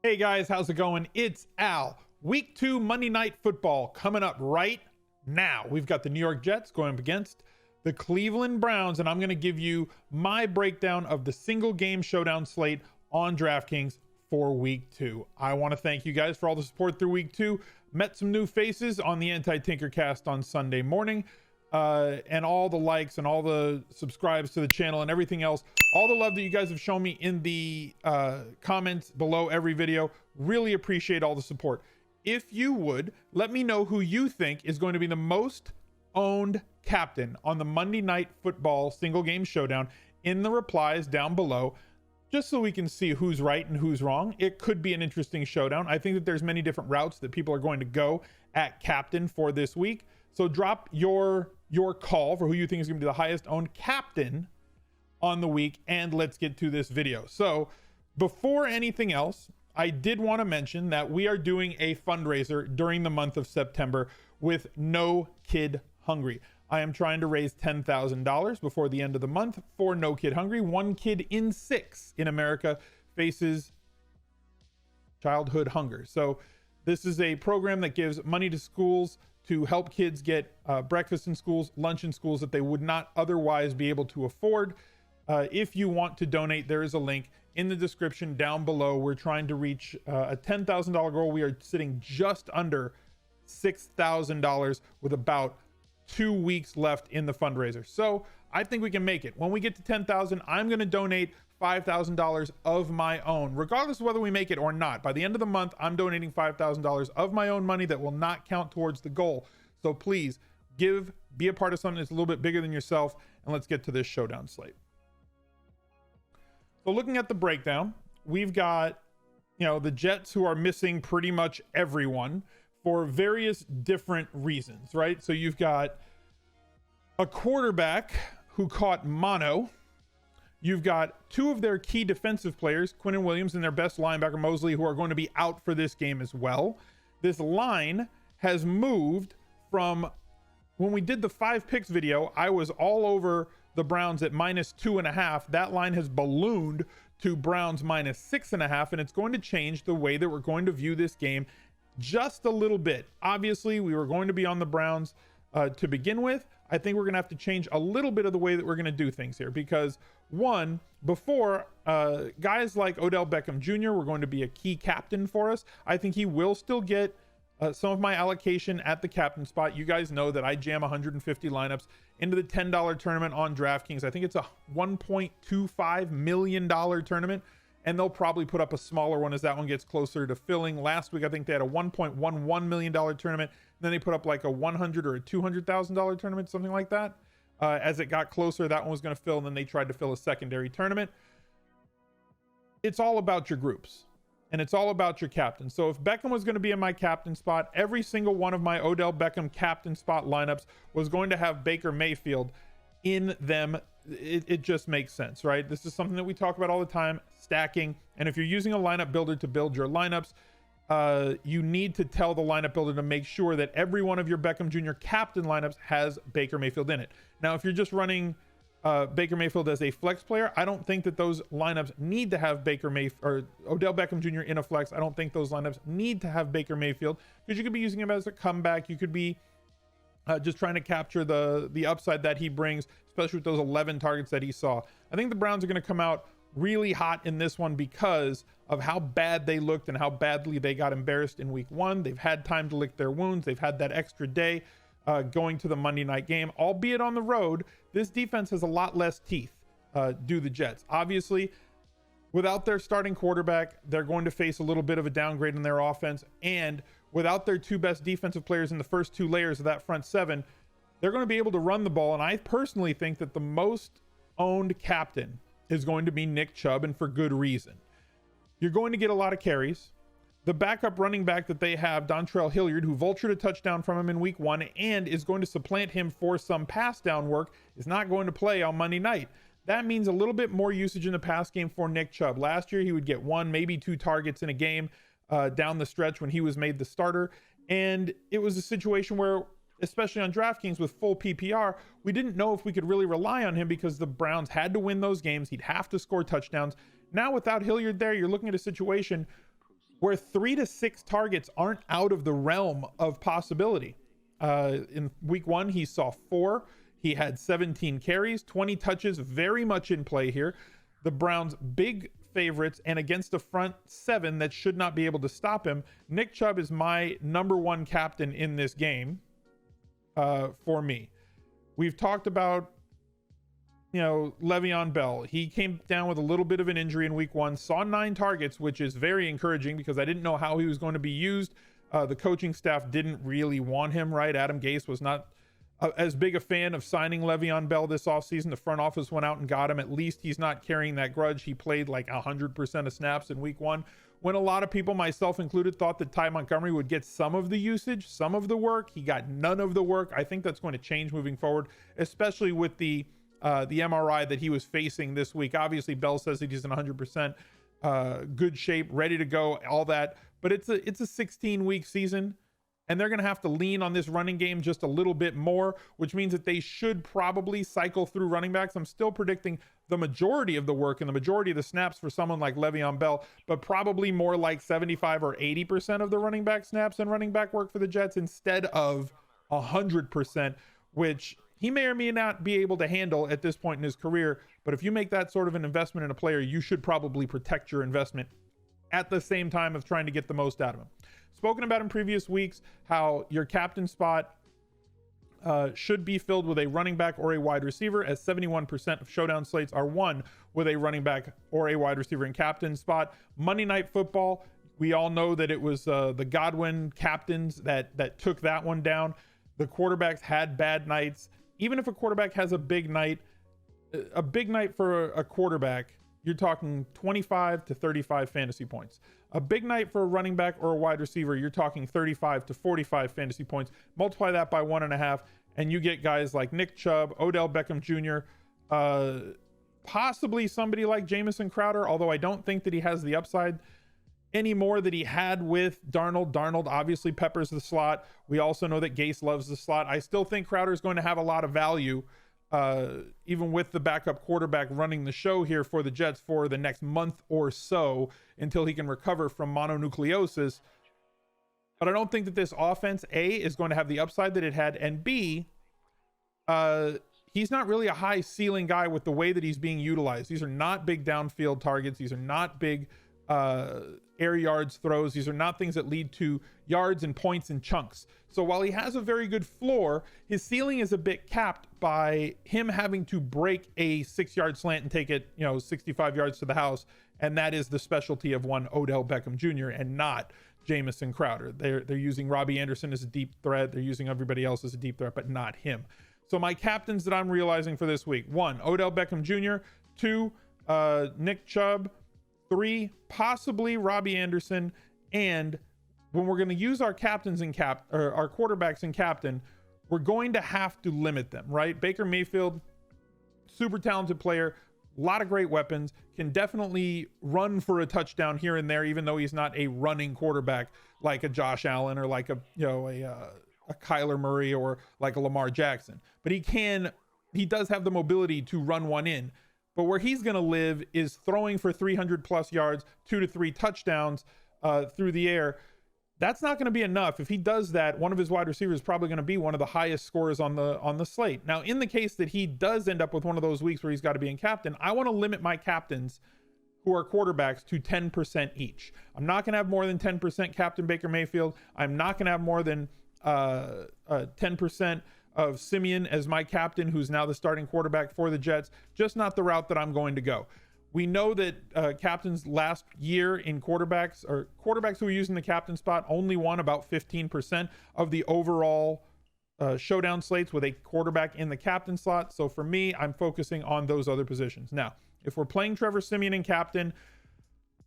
Hey guys, how's it going? It's Al. Week 2 Monday Night Football coming up right now. We've got the New York Jets going up against the Cleveland Browns, and I'm going to give you my breakdown of the single game showdown slate on DraftKings for Week 2. I want to thank you guys for all the support through Week 2. Met some new faces on the Anti-Tinkercast on Sunday morning, and all the likes and all the subscribes to the channel and everything else. All the love that you guys have shown me in the comments below every video. Really appreciate all the support. If you would, let me know who you think is going to be the most owned captain on the Monday Night Football single game showdown in the replies down below, just so we can see who's right and who's wrong. It could be an interesting showdown. I think that there's many different routes that people are going to go at captain for this week. So drop your call for who you think is going to be the highest owned captain on the week, and let's get to this video. So before anything else, I did want to mention that we are doing a fundraiser during the month of September with No Kid Hungry. I am trying to raise $10,000 before the end of the month for No Kid Hungry. 1 kid in 6 in America faces childhood hunger. So this is a program that gives money to schools to help kids get breakfast in schools, lunch in schools that they would not otherwise be able to afford. If you want to donate, there is a link in the description down below. We're trying to reach a $10,000 goal. We are sitting just under $6,000 with about 2 weeks left in the fundraiser. So I think we can make it. When we get to 10,000, I'm going to donate $5,000 of my own, regardless of whether we make it or not. By the end of the month, I'm donating $5,000 of my own money that will not count towards the goal. So please be a part of something that's a little bit bigger than yourself, and let's get to this showdown slate. So looking at the breakdown, we've got, the Jets, who are missing pretty much everyone for various different reasons, right? So you've got a quarterback who caught mono. You've got 2 of their key defensive players, Quinnen Williams and their best linebacker, Mosley, who are going to be out for this game as well. This line has moved from when we did the 5 picks video. I was all over the Browns at -2.5. That line has ballooned to Browns -6.5, and it's going to change the way that we're going to view this game just a little bit. Obviously, we were going to be on the Browns to begin with. I think we're going to have to change a little bit of the way that we're going to do things here, because one, before guys like Odell Beckham Jr. were going to be a key captain for us. I think he will still get some of my allocation at the captain spot. You guys know that I jam 150 lineups into the $10 tournament on DraftKings. I think it's a $1.25 million tournament, and they'll probably put up a smaller one as that one gets closer to filling. Last week, I think they had a $1.11 million tournament, and then they put up like a $100,000 or a $200,000 tournament, something like that. As it got closer, that one was going to fill, and then they tried to fill a secondary tournament. It's all about your groups, and it's all about your captain. So if Beckham was going to be in my captain spot, every single one of my Odell Beckham captain spot lineups was going to have Baker Mayfield in them. It just makes sense, right? This is something that we talk about all the time, stacking. And if you're using a lineup builder to build your lineups, you need to tell the lineup builder to make sure that every one of your Beckham Jr. captain lineups has Baker Mayfield in it. Now, if you're just running Baker Mayfield as a flex player, I don't think that those lineups need to have or Odell Beckham Jr. in a flex. I don't think those lineups need to have Baker Mayfield, because you could be using him as a comeback. You could be just trying to capture the upside that he brings, especially with those 11 targets that he saw. I think the Browns are going to come out really hot in this one because of how bad they looked and how badly they got embarrassed in week 1. They've had time to lick their wounds. They've had that extra day going to the Monday night game, albeit on the road. This defense has a lot less teeth, do the Jets. Obviously, without their starting quarterback, they're going to face a little bit of a downgrade in their offense. And without their 2 best defensive players in the first 2 layers of that front 7, they're going to be able to run the ball. And I personally think that the most owned captain is going to be Nick Chubb, and for good reason. You're going to get a lot of carries. The backup running back that they have, Dontrell Hilliard, who vultured a touchdown from him in week 1 and is going to supplant him for some pass down work, is not going to play on Monday night. That means a little bit more usage in the pass game for Nick Chubb. Last year, he would get 1, maybe 2 targets in a game down the stretch when he was made the starter. And it was a situation where, especially on DraftKings with full PPR, we didn't know if we could really rely on him because the Browns had to win those games. He'd have to score touchdowns. Now, without Hilliard there, you're looking at a situation where 3 to 6 targets aren't out of the realm of possibility. In week 1, he saw 4. He had 17 carries, 20 touches, very much in play here. The Browns big favorites, and against a front 7 that should not be able to stop him. Nick Chubb is my number 1 captain in this game for me. We've talked about, Le'Veon Bell. He came down with a little bit of an injury in week 1, saw 9 targets, which is very encouraging because I didn't know how he was going to be used. The coaching staff didn't really want him, right? Adam Gase was not as big a fan of signing Le'Veon Bell this offseason. The front office went out and got him. At least he's not carrying that grudge. He played like 100% of snaps in week 1, when a lot of people, myself included, thought that Ty Montgomery would get some of the usage, some of the work. He got none of the work. I think that's going to change moving forward, especially with the MRI that he was facing this week. Obviously, Bell says that he's in 100% good shape, ready to go, all that. But it's a 16-week season, and they're going to have to lean on this running game just a little bit more, which means that they should probably cycle through running backs. I'm still predicting the majority of the work and the majority of the snaps for someone like Le'Veon Bell, but probably more like 75 or 80% of the running back snaps and running back work for the Jets instead of 100%, which he may or may not be able to handle at this point in his career. But if you make that sort of an investment in a player, you should probably protect your investment at the same time of trying to get the most out of him. Spoken about in previous weeks how your captain spot should be filled with a running back or a wide receiver, as 71% of Showdown slates are won with a running back or a wide receiver in captain spot. Monday Night Football, we all know that it was the Godwin captains that took that one down. The quarterbacks had bad nights. Even if a quarterback has a big night for a quarterback, you're talking 25 to 35 fantasy points. A big night for a running back or a wide receiver, you're talking 35 to 45 fantasy points. Multiply that by 1.5, and you get guys like Nick Chubb, Odell Beckham Jr., possibly somebody like Jamison Crowder, although I don't think that he has the upside anymore that he had with Darnold. Darnold obviously peppers the slot. We also know that Gase loves the slot. I still think Crowder is going to have a lot of value, even with the backup quarterback running the show here for the Jets for the next month or so until he can recover from mononucleosis. But I don't think that this offense, A, is going to have the upside that it had, and B, he's not really a high ceiling guy with the way that he's being utilized. These are not big downfield targets. These are not big air yards throws. These are not things that lead to yards and points and chunks. So while he has a very good floor, his ceiling is a bit capped by him having to break a 6-yard slant and take it 65 yards to the house, and that is the specialty of one Odell Beckham Jr. and not Jamison Crowder. They're using Robbie Anderson as a deep threat. They're using everybody else as a deep threat, but not him. So my captains that I'm realizing for this week: 1, Odell Beckham Jr., 2, Nick Chubb, 3, possibly Robbie Anderson. And when we're going to use our captains and our quarterbacks and captain, we're going to have to limit them, right? Baker Mayfield, super talented player, a lot of great weapons, can definitely run for a touchdown here and there, even though he's not a running quarterback like a Josh Allen or like a Kyler Murray or like a Lamar Jackson. But he does have the mobility to run one in. But where he's going to live is throwing for 300 plus yards, 2 to 3 touchdowns through the air. That's not going to be enough. If he does that, one of his wide receivers is probably going to be one of the highest scorers on the slate. Now, in the case that he does end up with one of those weeks where he's got to be in captain, I want to limit my captains who are quarterbacks to 10% each. I'm not going to have more than 10% Captain Baker Mayfield. I'm not going to have more than 10% of Simeon as my captain, who's now the starting quarterback for the Jets. Just not the route that I'm going to go. We know that captains last year in quarterbacks who were using the captain spot only won about 15% of the overall showdown slates with a quarterback in the captain slot. So for me, I'm focusing on those other positions. Now, if we're playing Trevor Siemian in captain,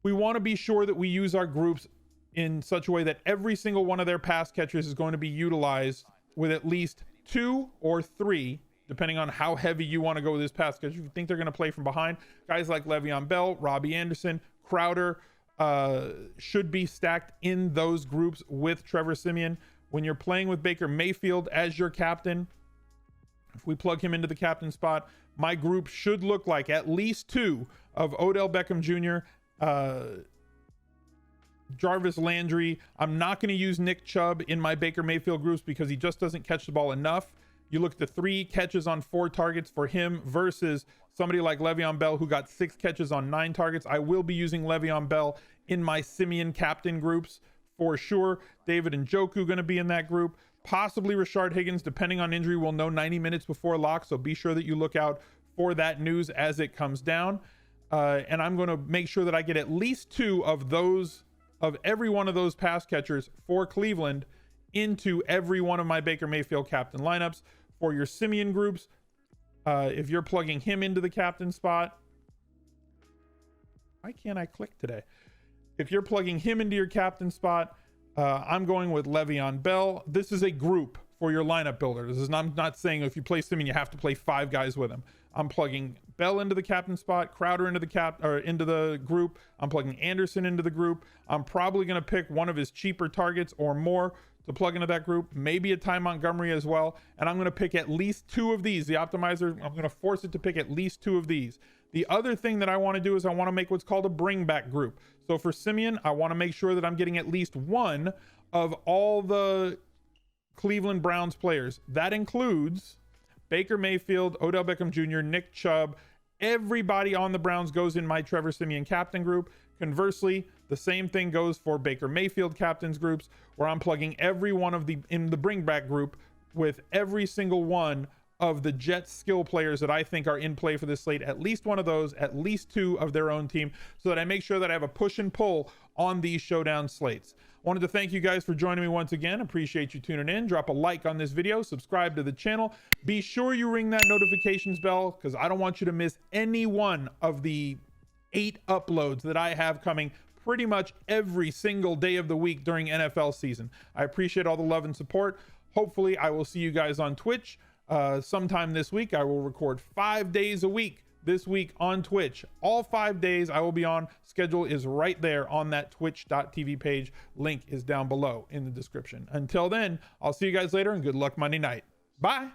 we want to be sure that we use our groups in such a way that every single one of their pass catchers is going to be utilized with at least 2 or 3, depending on how heavy you want to go with this pass catcher. If you think they're going to play from behind, guys like Le'Veon Bell, Robbie Anderson, Crowder should be stacked in those groups with Trevor Siemian. When you're playing with Baker Mayfield as your captain, if we plug him into the captain spot, my group should look like at least 2 of Odell Beckham Jr., Jarvis Landry. I'm not going to use Nick Chubb in my Baker Mayfield groups because he just doesn't catch the ball enough. You look at the 3 catches on 4 targets for him versus somebody like Le'Veon Bell who got 6 catches on 9 targets. I will be using Le'Veon Bell in my Simeon captain groups for sure. David Njoku going to be in that group. Possibly Rashard Higgins, depending on injury. We'll know 90 minutes before lock, so be sure that you look out for that news as it comes down. And I'm going to make sure that I get at least 2 of those, of every one of those pass catchers for Cleveland into every one of my Baker Mayfield captain lineups. For your Simeon groups, if you're plugging him into the captain spot, why can't I click today? If you're plugging him into your captain spot, I'm going with Le'Veon Bell. This is a group for your lineup builder. I'm not saying if you play Simeon, you have to play 5 guys with him. I'm plugging Bell into the captain spot, Crowder into the group. I'm plugging Anderson into the group. I'm probably going to pick one of his cheaper targets or more to plug into that group, maybe a Ty Montgomery as well. And I'm going to pick at least 2 of these. The optimizer, I'm going to force it to pick at least 2 of these. The other thing that I want to do is I want to make what's called a bring back group. So for Simeon, I want to make sure that I'm getting at least 1 of all the Cleveland Browns players. That includes Baker Mayfield, Odell Beckham Jr., Nick Chubb. Everybody on the Browns goes in my Trevor Simeon captain group. Conversely, the same thing goes for Baker Mayfield captains groups, where I'm plugging every one of in the bring back group with every single one of the Jets skill players that I think are in play for this slate. At least one of those, at least 2 of their own team, so that I make sure that I have a push and pull on these showdown slates. Wanted to thank you guys for joining me once again. Appreciate you tuning in. Drop a like on this video, subscribe to the channel. Be sure you ring that notifications bell because I don't want you to miss any one of the 8 uploads that I have coming pretty much every single day of the week during NFL season. I appreciate all the love and support. Hopefully I will see you guys on Twitch sometime this week. I will record 5 days a week this week on Twitch. All 5 days I will be on. Schedule is right there on that twitch.tv page. Link is down below in the description. Until then, I'll see you guys later and good luck Monday night. Bye.